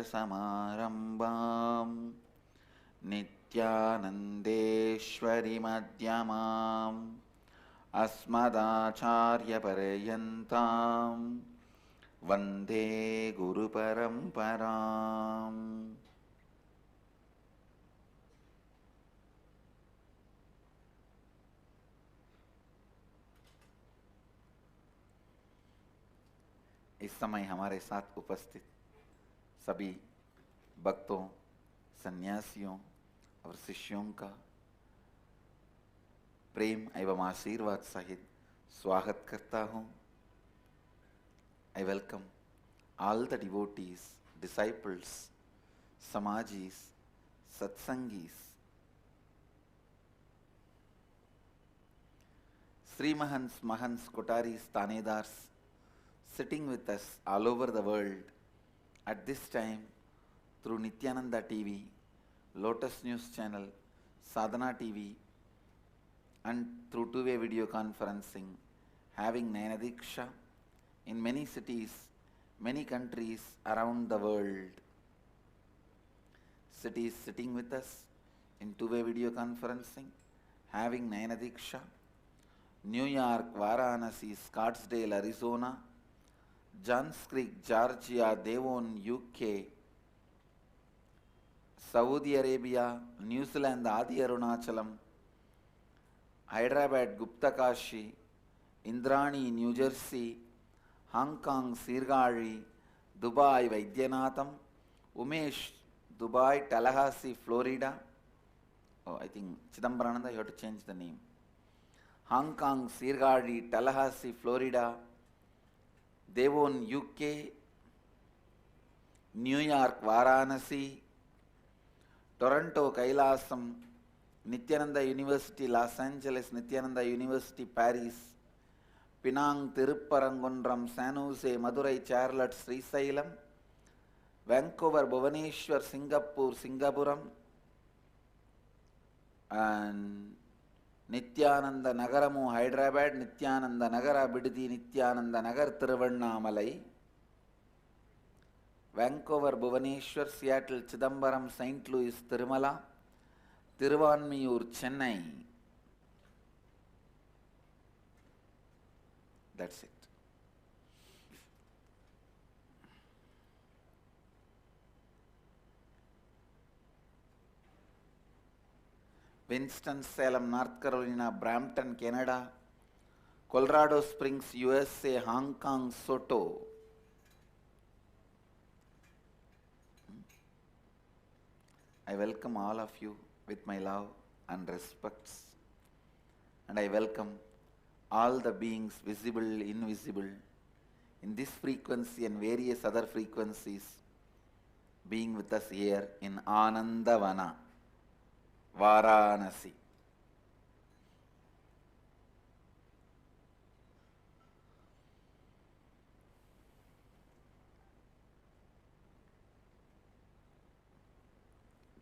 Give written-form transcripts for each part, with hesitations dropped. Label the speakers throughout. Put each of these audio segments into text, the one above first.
Speaker 1: लक्ष्मीनाथसमारम्भाम् नित्यानन्देश्वरीमध्यमाम् अस्मदाचार्यपर्यन्ताम् वन्दे गुरुपरम्पराम्. इस समय हमारे साथ उपस्थित सभी भक्तों, सन्यासियों और शिष्यों का प्रेम एवं आशीर्वाद सहित स्वागत करता हूं. I welcome all the devotees, disciples, samajis, satsangis, Sri Mahants, Kotaris, Tanedars sitting with us all over the world at this time through Nityananda TV, Lotus News Channel, Sadhana TV, and through two-way video conferencing, having Nayanadiksha in many cities, many countries around the world. Cities sitting with us in two-way video conferencing, having Nayanadiksha, New York, Varanasi, Scottsdale, Arizona, Johns Creek, Georgia, Devon, UK, Saudi Arabia, New Zealand, Adi Arunachalam, Hyderabad, Gupta Kashi, Indrani, New Jersey, Hong Kong, Sirgari, Dubai, Vaidyanatham, Umesh, Dubai, Tallahassee, Florida. Oh, I think Chidambarananda, you have to change the name. Hong Kong, Sirgari, Tallahassee, Florida, Devon, UK, New York, Varanasi, Toronto, Kailasam, Nityananda University, Los Angeles, Nityananda University, Paris, Penang, Tirupparangundram, San Jose, Madurai, Charlotte, Srisailam, Vancouver, Bhubaneswar, Singapore, Singapuram, and Nityananda Nagaramu, Hyderabad, Nityananda Nagara, Bididi, Nityananda Nagar, Tiruvannamalai, Vancouver, Bhubaneswar, Seattle, Chidambaram, St. Louis, Tirumala, Tiruvanmiyur, Chennai. That's it. Winston-Salem, North Carolina, Brampton, Canada, Colorado Springs, USA, Hong Kong, Soto. I welcome all of you with my love and respects, and I welcome all the beings, visible, invisible, in this frequency and various other frequencies, being with us here in Anandavana, Varanasi.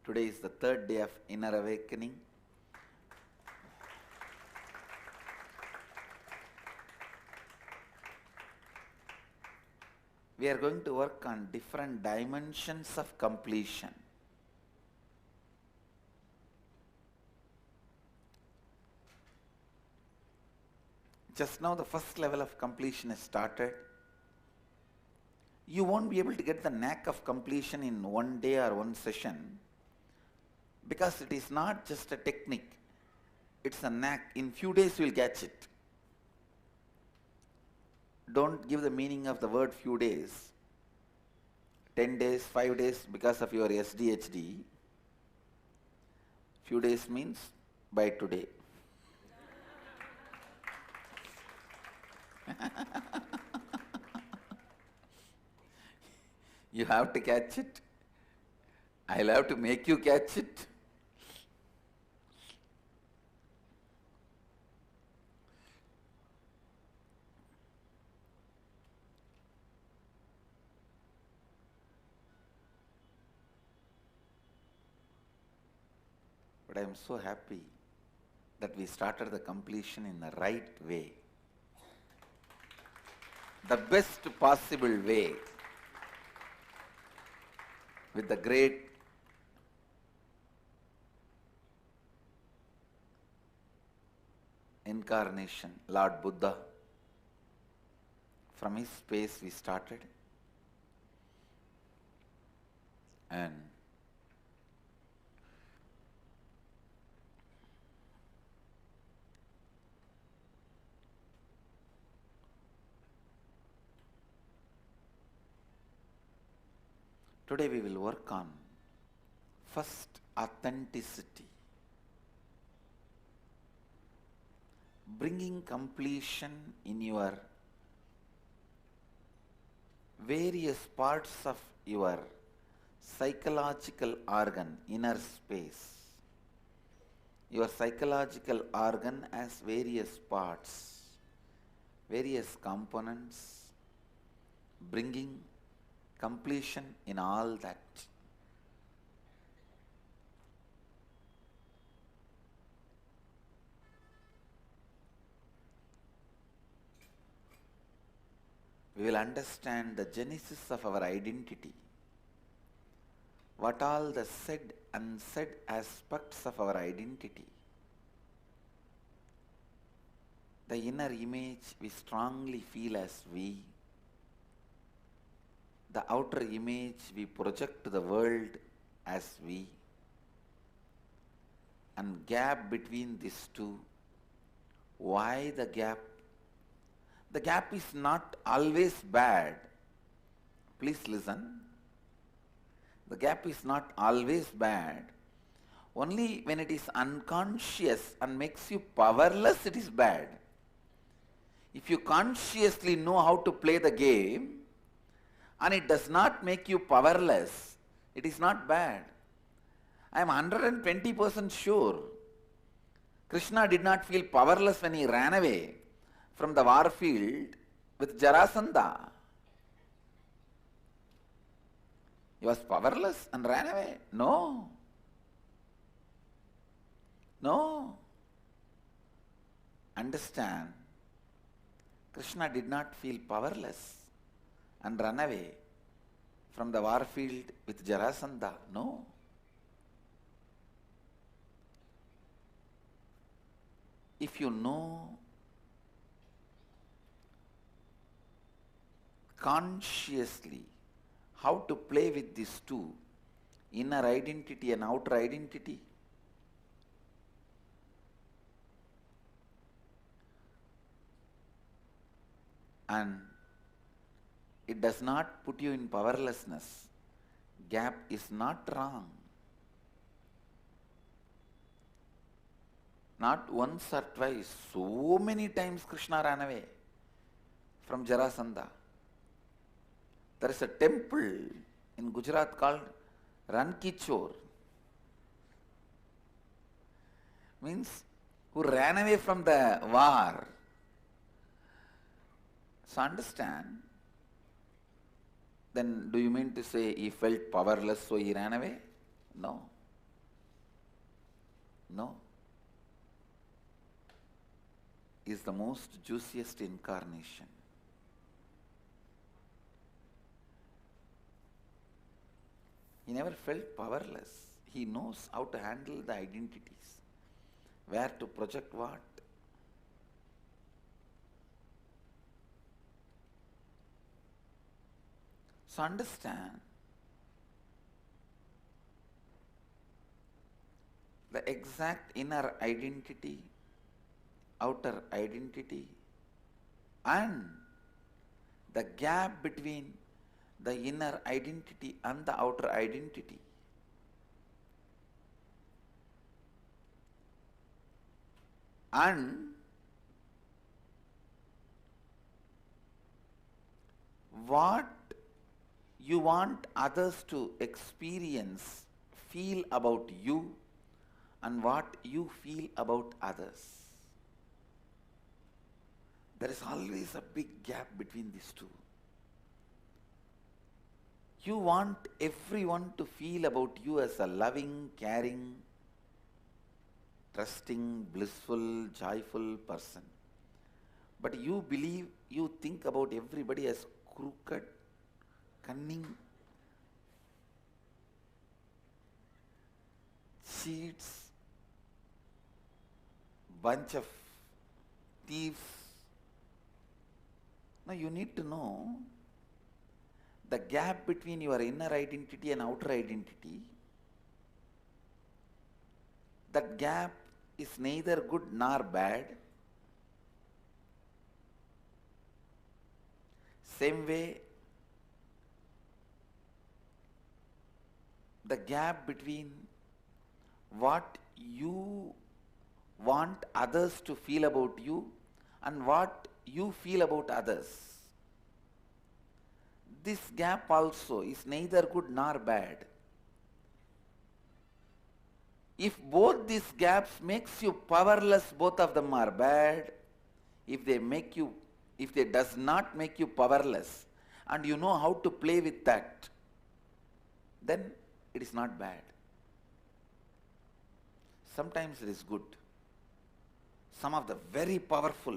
Speaker 1: Today is the third day of inner awakening. We are going to work on different dimensions of completion. Just now the first level of completion is started. You won't be able to get the knack of completion in one day or one session, because it is not just a technique, it's a knack. In few days you will catch it. Don't give the meaning of the word few days. 10 days, 5 days because of your SDHD. Few days means by today. You have to catch it. I'll have to make you catch it. But I am so happy that we started the completion in the right way. The best possible way. with the great incarnation, Lord Buddha. From his space we started, and today we will work on first authenticity, bringing completion in your various parts of your psychological organ, inner space. Your psychological organ has various parts, various components, bringing completion in all that. We will understand the genesis of our identity, what all the said and unsaid aspects of our identity, the inner image we strongly feel as we, the outer image we project to the world as we, and gap between these two. Why the gap? The gap is not always bad. Please listen. The gap is not always bad. Only when it is unconscious and makes you powerless, it is bad. If you consciously know how to play the game and it does not make you powerless, it is not bad. I am 120% sure Krishna did not feel powerless when he ran away from the war field with Jarasandha. He was powerless and ran away? No. No. Understand, Krishna did not feel powerless and run away from the war field with Jarasandha. No. If you know consciously how to play with these two, inner identity and outer identity, and it does not put you in powerlessness, gap is not wrong. Not once or twice, so many times Krishna ran away from Jarasandha. There is a temple in Gujarat called Rankichor. Means who ran away from the war. So understand, then do you mean to say he felt powerless so he ran away? No. No. He is the most juiciest incarnation. He never felt powerless. He knows how to handle the identities, where to project what. So understand, the exact inner identity, outer identity, and the gap between the inner identity and the outer identity. And what you want others to experience, feel about you, and what you feel about others. There is always a big gap between these two. You want everyone to feel about you as a loving, caring, trusting, blissful, joyful person. But you believe, you think about everybody as crooked, cunning, cheats, bunch of thieves. Now you need to know the gap between your inner identity and outer identity. That gap is neither good nor bad. Same way, the gap between what you want others to feel about you and what you feel about others. This gap also is neither good nor bad. If both these gaps makes you powerless, both of them are bad. If they does not make you powerless and you know how to play with that, then it is not bad. Sometimes it is good. Some of the very powerful,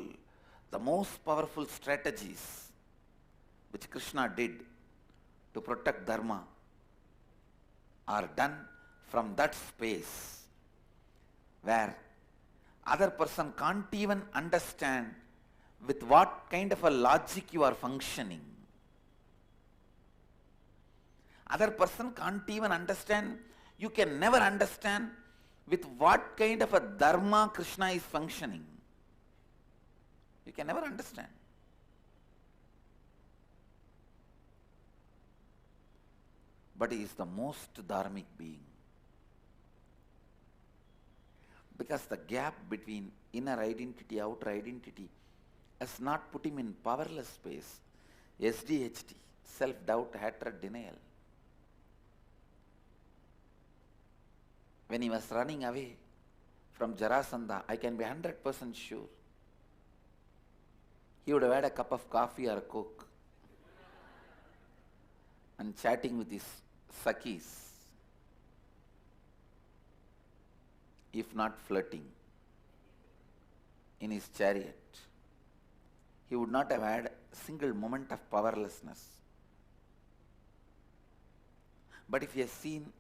Speaker 1: the most powerful strategies which Krishna did to protect Dharma are done from that space where other person can't even understand with what kind of a logic you are functioning. Other person can't even understand, you can never understand with what kind of a dharma Krishna is functioning. You can never understand. But he is the most dharmic being. Because the gap between inner identity, outer identity has not put him in powerless space. SDHD, self-doubt, hatred, denial. When he was running away from Jarasandha, I can be 100% sure he would have had a cup of coffee or a coke and chatting with his Sakhis, if not flirting, in his chariot. He would not have had a single moment of powerlessness. But if he has seen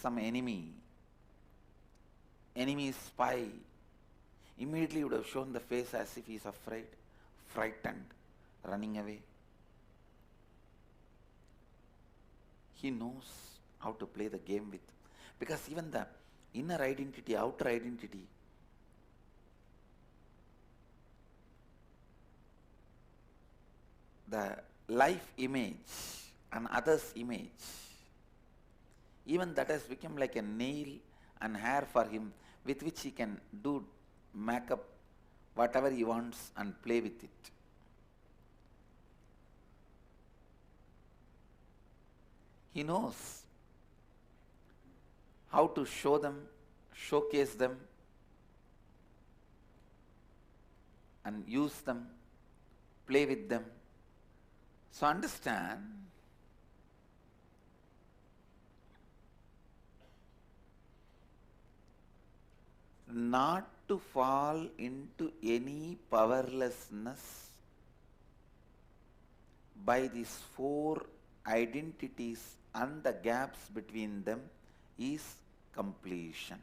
Speaker 1: some enemy spy, immediately would have shown the face as if he is afraid, frightened, running away. He knows how to play the game with. Because even the inner identity, outer identity, the life image and others' image, even that has become like a nail and hair for him with which he can do makeup, whatever he wants and play with it. He knows how to show them, showcase them and use them, play with them. So understand, not to fall into any powerlessness by these four identities and the gaps between them is completion.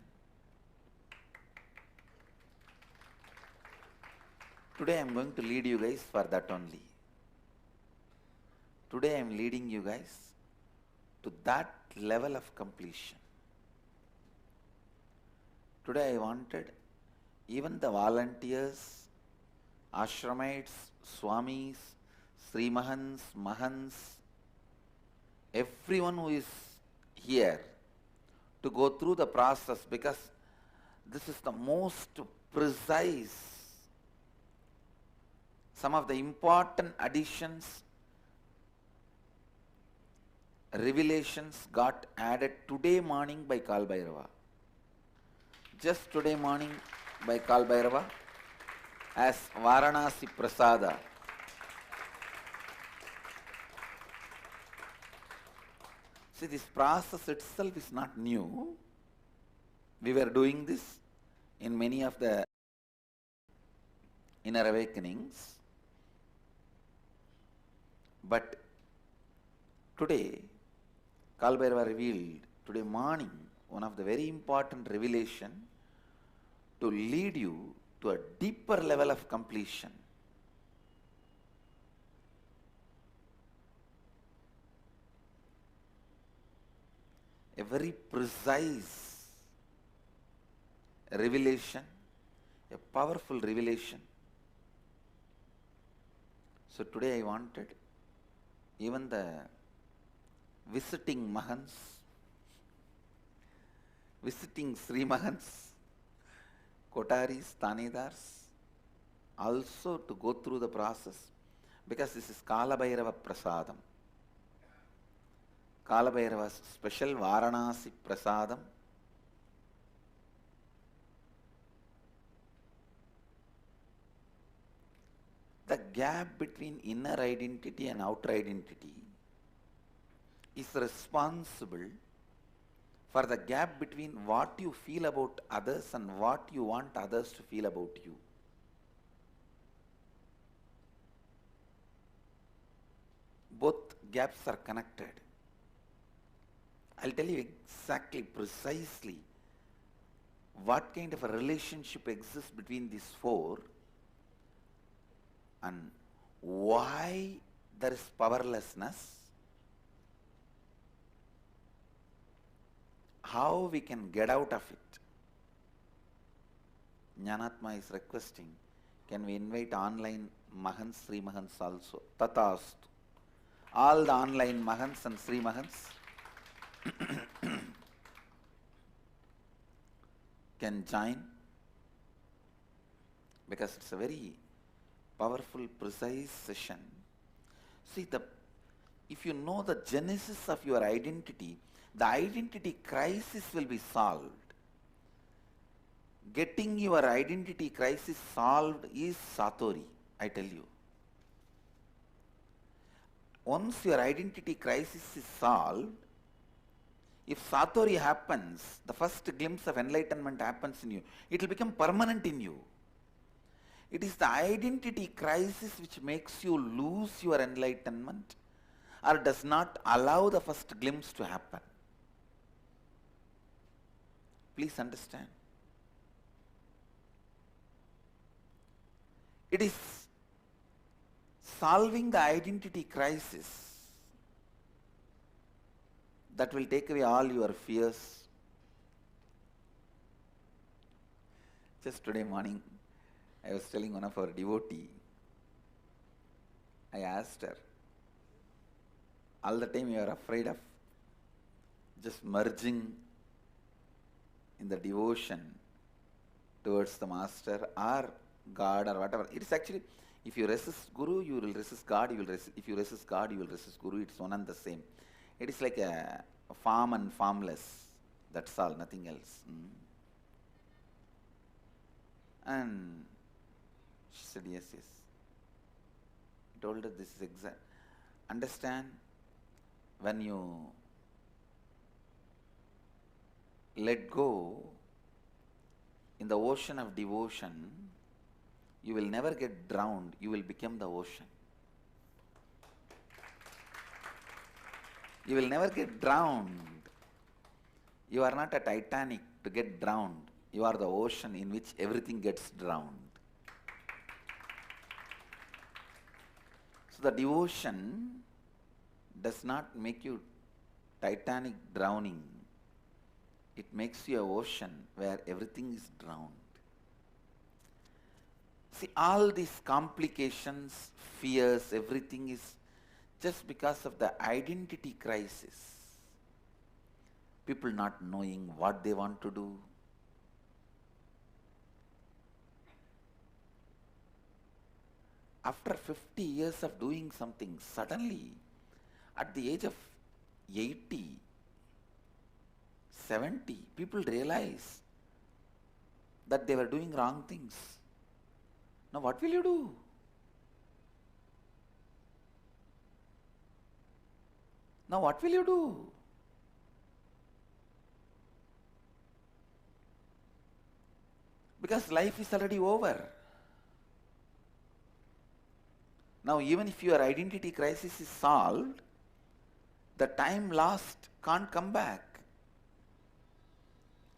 Speaker 1: Today I am going to lead you guys for that only. Today I am leading you guys to that level of completion. Today I wanted even the volunteers, ashramites, swamis, Sri Mahans, Mahans, everyone who is here to go through the process, because this is the most precise. Some of the important additions, revelations got added today morning by Kal Bhairava. Just today morning by Kal Bhairava as Varanasi Prasada. See, this process itself is not new. We were doing this in many of the inner awakenings. But today, Kal Bhairava revealed, today morning, one of the very important revelation to lead you to a deeper level of completion. A very precise revelation, a powerful revelation. So today I wanted even the visiting Mahans, visiting Sri Mahans, Kotaris, Tanedars, also to go through the process, because this is Kala Bhairava Prasadam. Kala Bhairava's special Varanasi Prasadam. The gap between inner identity and outer identity is responsible for the gap between what you feel about others and what you want others to feel about you. Both gaps are connected. I'll tell you exactly, precisely, what kind of a relationship exists between these four and why there is powerlessness, how we can get out of it. Jnanatma is requesting, can we invite online Mahans, Sri Mahans also? Tatastu. All the online Mahans and Sri Mahans can join, because it's a very powerful, precise session. See, if you know the genesis of your identity, the identity crisis will be solved. Getting your identity crisis solved is Satori, I tell you. Once your identity crisis is solved, if Satori happens, the first glimpse of enlightenment happens in you, it will become permanent in you. It is the identity crisis which makes you lose your enlightenment or does not allow the first glimpse to happen. Please understand. It is solving the identity crisis that will take away all your fears. Just today morning, I was telling one of our devotee, I asked her, all the time you are afraid of just merging in the devotion towards the master or God or whatever. It is actually, if you resist Guru, you will resist God. If you resist God, you will resist Guru. It's one and the same. It is like a farm and farmless. That's all, nothing else. And she said, yes, yes. I told her this is exact. Understand, when you let go in the ocean of devotion, you will never get drowned. You will become the ocean. You will never get drowned. You are not a Titanic to get drowned. You are the ocean in which everything gets drowned. So the devotion does not make you Titanic drowning. It makes you an ocean where everything is drowned. See, all these complications, fears, everything is just because of the identity crisis. People not knowing what they want to do. After 50 years of doing something, suddenly, at the age of 80, 70, people realize that they were doing wrong things. Now what will you do? Now what will you do? Because life is already over. Now even if your identity crisis is solved, the time lost can't come back.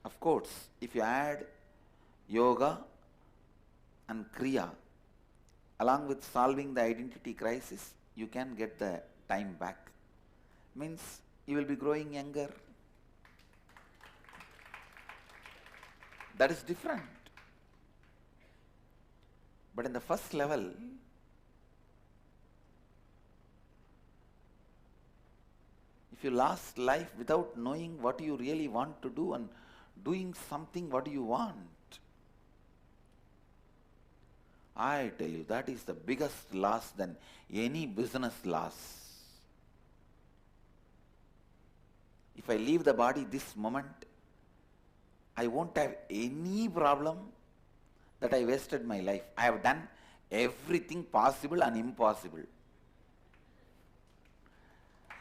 Speaker 1: Of course, if you add yoga and kriya along with solving the identity crisis, you can get the time back. Means you will be growing younger. That is different. But in the first level, if you lost life without knowing what you really want to do and doing something what you want, I tell you, that is the biggest loss than any business loss. If I leave the body this moment, I won't have any problem that I wasted my life. I have done everything possible and impossible.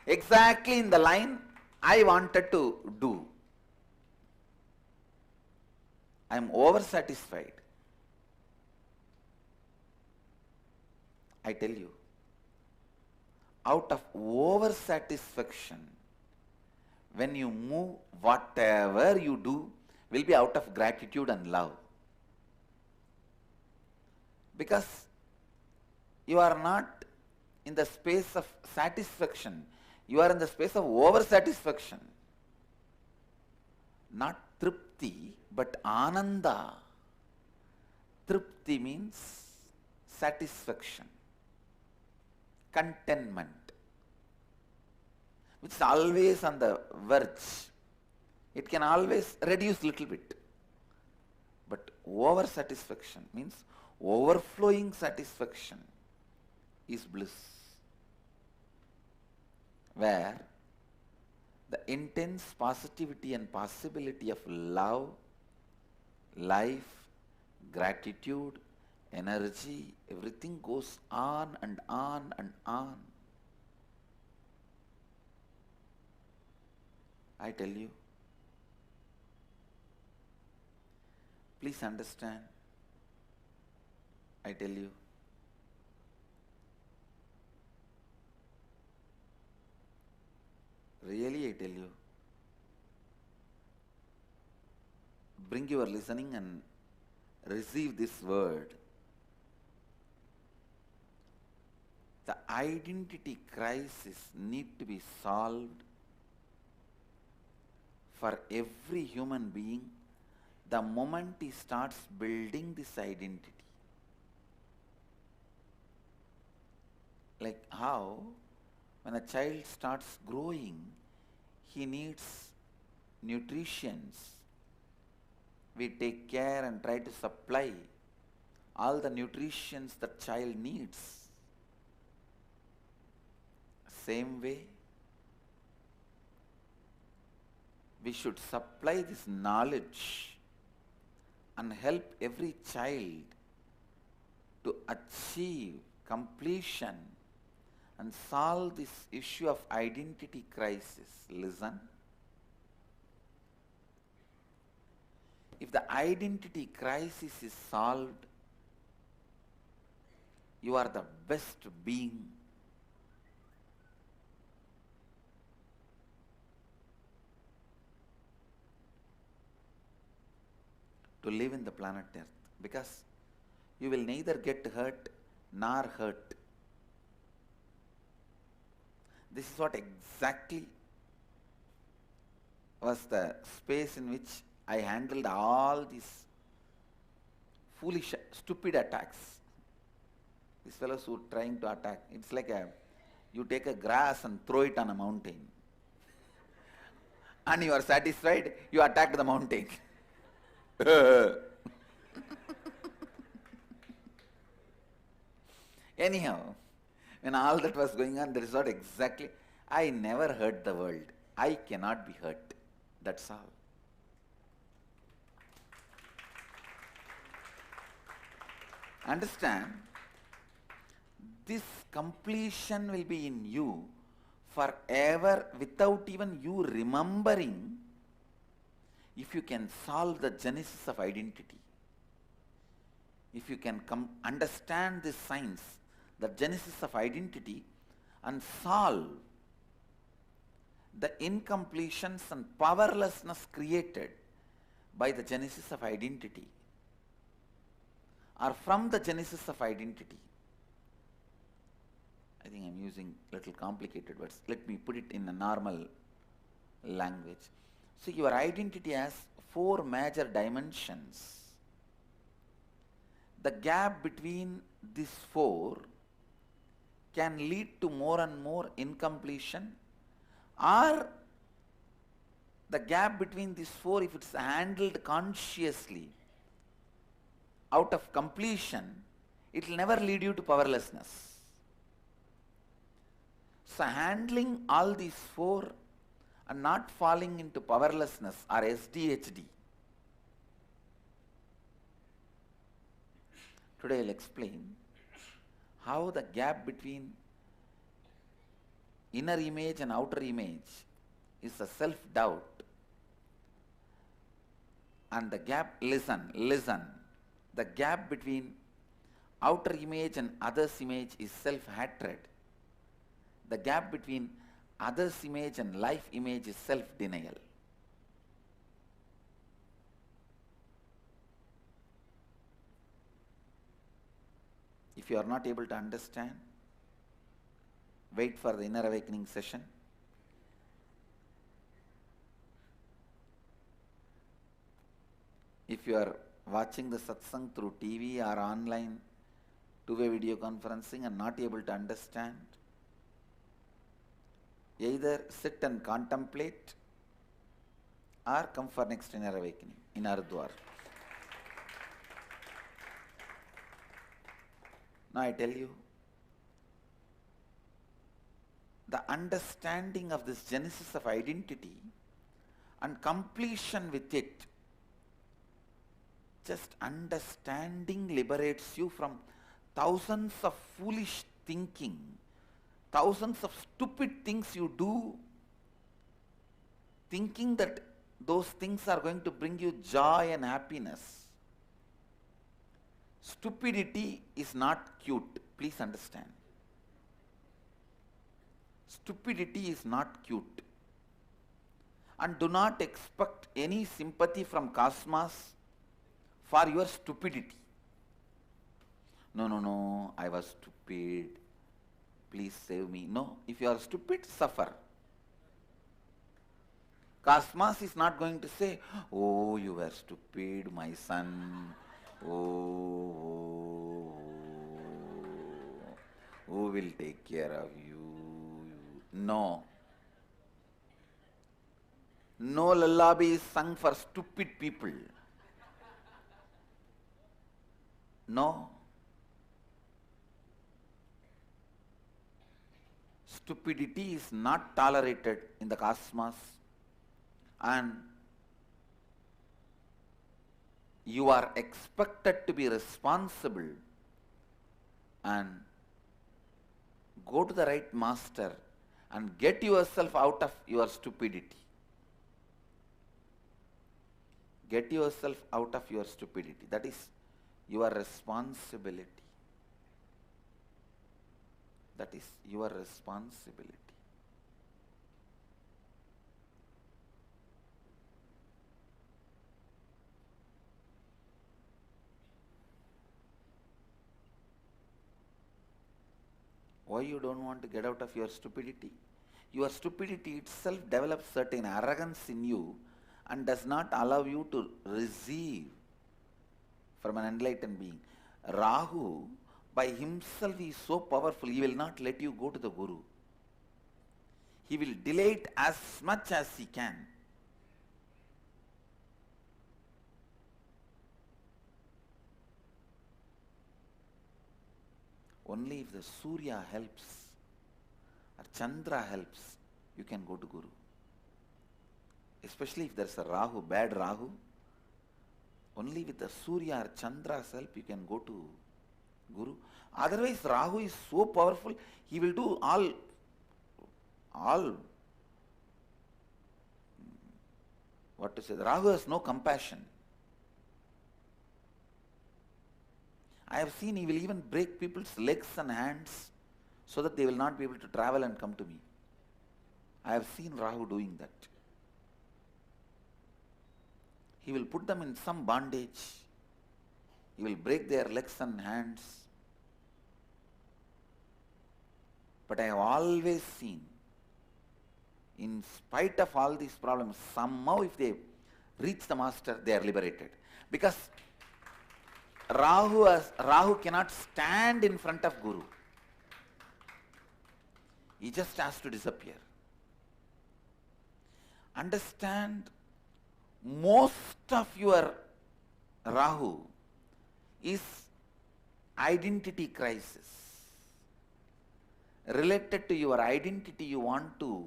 Speaker 1: Exactly in the line I wanted to do. I am oversatisfied. I tell you, out of oversatisfaction, when you move, whatever you do will be out of gratitude and love. Because you are not in the space of satisfaction, you are in the space of oversatisfaction. Not tripti, but ananda. Tripti means satisfaction, contentment, which is always on the verge. It can always reduce little bit. But over-satisfaction means overflowing satisfaction is bliss, where the intense positivity and possibility of love, life, gratitude, energy, everything goes on and on and on. I tell you, please understand, I tell you, really I tell you, bring your listening and receive this word. The identity crisis need to be solved for every human being the moment he starts building this identity. Like how when a child starts growing, he needs nutritions. We take care and try to supply all the nutritions that child needs. Same way, we should supply this knowledge and help every child to achieve completion and solve this issue of identity crisis. Listen. If the identity crisis is solved, you are the best being to live in the planet Earth, because you will neither get hurt nor hurt. This is what exactly was the space in which I handled all these foolish, stupid attacks. These fellows who are trying to attack. It's like you take a grass and throw it on a mountain. And you are satisfied, you attacked the mountain. Anyhow, when all that was going on, there is what exactly, I never hurt the world. I cannot be hurt. That's all. Understand, this completion will be in you forever without even you remembering, if you can solve the genesis of identity. If you can understand this science, the genesis of identity, and solve the incompletions and powerlessness created by the genesis of identity or from the genesis of identity. I think I'm using little complicated words. Let me put it in a normal language. So your identity has four major dimensions. The gap between these four can lead to more and more incompletion, or the gap between these four, if it's handled consciously out of completion, it will never lead you to powerlessness. So handling all these four and not falling into powerlessness or SDHD. Today I'll explain how the gap between inner image and outer image is a self-doubt, and the gap, listen, the gap between outer image and others' image is self-hatred. The gap between others' image and life image is self-denial. If you are not able to understand, wait for the inner awakening session. If you are watching the satsang through TV or online two-way video conferencing and not able to understand, either sit and contemplate or come for next inner awakening in Haridwar. Now I tell you, the understanding of this genesis of identity and completion with it, just understanding liberates you from thousands of foolish thinking, thousands of stupid things you do, thinking that those things are going to bring you joy and happiness. Stupidity is not cute, please understand. Stupidity is not cute. And do not expect any sympathy from cosmos for your stupidity. No, I was stupid, please save me. No, if you are stupid, suffer. Cosmos is not going to say, oh, you were stupid, my son. Oh, who will take care of you? No. No lullaby is sung for stupid people. No. Stupidity is not tolerated in the cosmos, and you are expected to be responsible and go to the right master and get yourself out of your stupidity. Get yourself out of your stupidity. That is your responsibility. That is your responsibility. Why you don't want to get out of your stupidity? Your stupidity itself develops certain arrogance in you and does not allow you to receive from an enlightened being. Rahu, by himself, he is so powerful, he will not let you go to the Guru. He will delay it as much as he can. Only if the Surya helps or Chandra helps, you can go to Guru. Especially if there's a Rahu, bad Rahu, only with the Surya or Chandra's help you can go to Guru. Otherwise, Rahu is so powerful, he will do all what to say, Rahu has no compassion. I have seen he will even break people's legs and hands so that they will not be able to travel and come to me. I have seen Rahu doing that. he will put them in some bondage. He will break their legs and hands. But I have always seen, in spite of all these problems, somehow if they reach the master, they are liberated. Because Rahu cannot stand in front of Guru. He just has to disappear. Understand, most of your Rahu is identity crisis. Related to your identity you want to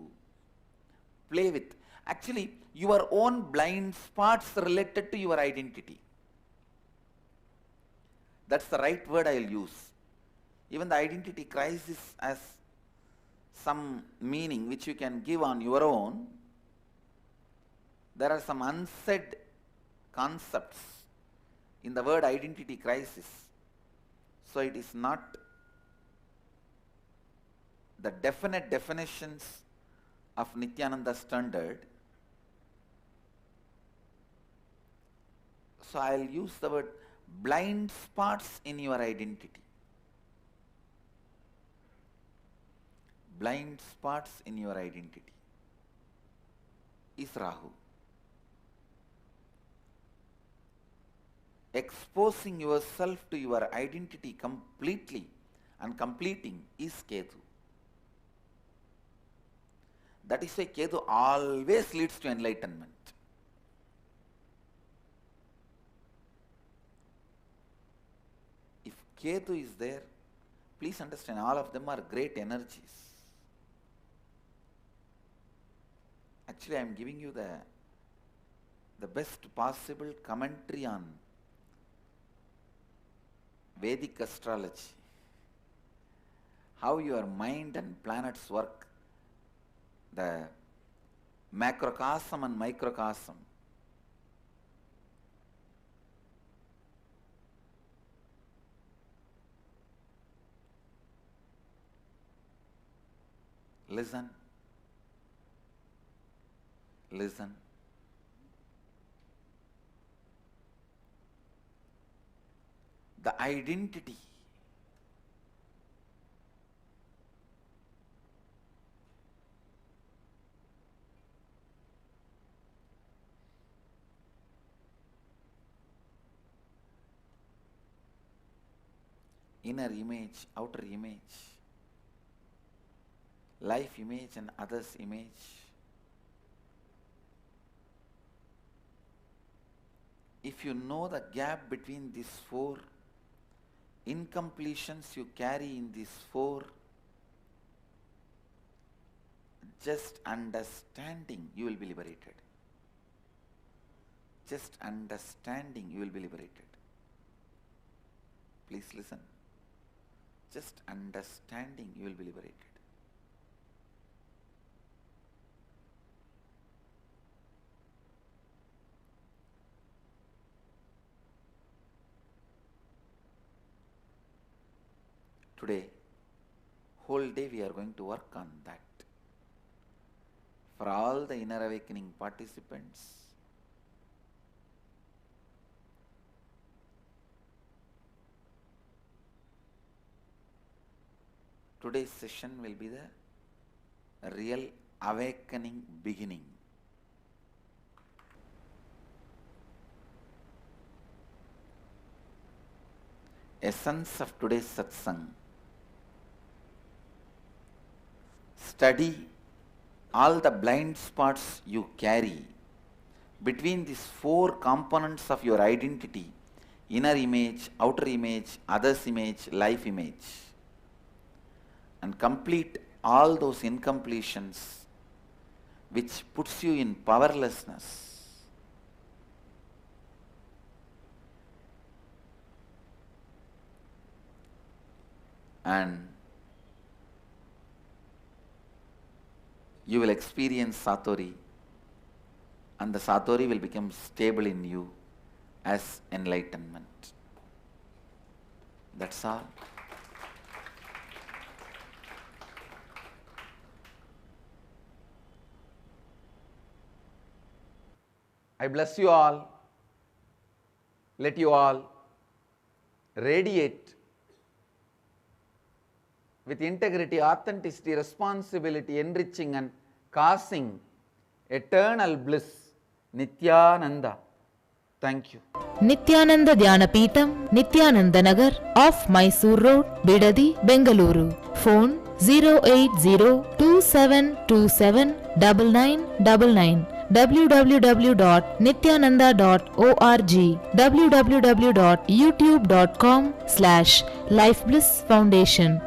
Speaker 1: play with. Actually, your own blind spots related to your identity. That's the right word I will use. Even the identity crisis has some meaning which you can give on your own. There are some unsaid concepts in the word identity crisis. So it is not the definite definitions of Nityananda standard. So I will use the word blind spots in your identity. Blind spots in your identity is Rahu. Exposing yourself to your identity completely and completing is Ketu. That is why Ketu always leads to enlightenment. If Ketu is there, please understand, all of them are great energies. Actually, I am giving you the best possible commentary on Vedic astrology. How your mind and planets work, the macrocosm and microcosm. Listen. Listen. The identity inner image, outer image, life image and others image. If you know the gap between these four incompletions you carry in these four, just understanding you will be liberated. Just understanding you will be liberated. Please listen. Just understanding you will be liberated. Today, whole day we are going to work on that. For all the inner awakening participants, today's session will be the real awakening beginning. Essence of today's satsang. Study all the blind spots you carry between these four components of your identity: inner image, outer image, others image, life image, and complete all those incompletions which puts you in powerlessness. And you will experience Satori, and the Satori will become stable in you as enlightenment. That's all. I bless you all. let you all radiate with integrity, authenticity, responsibility, enriching and causing eternal bliss. Nityananda. Thank you.
Speaker 2: Nityananda Dhyanapeetham, Nityananda Nagar, off Mysore Road, Bidadi, Bengaluru. Phone 08027279999. www.nityananda.org, www.youtube.com/Life Bliss Foundation.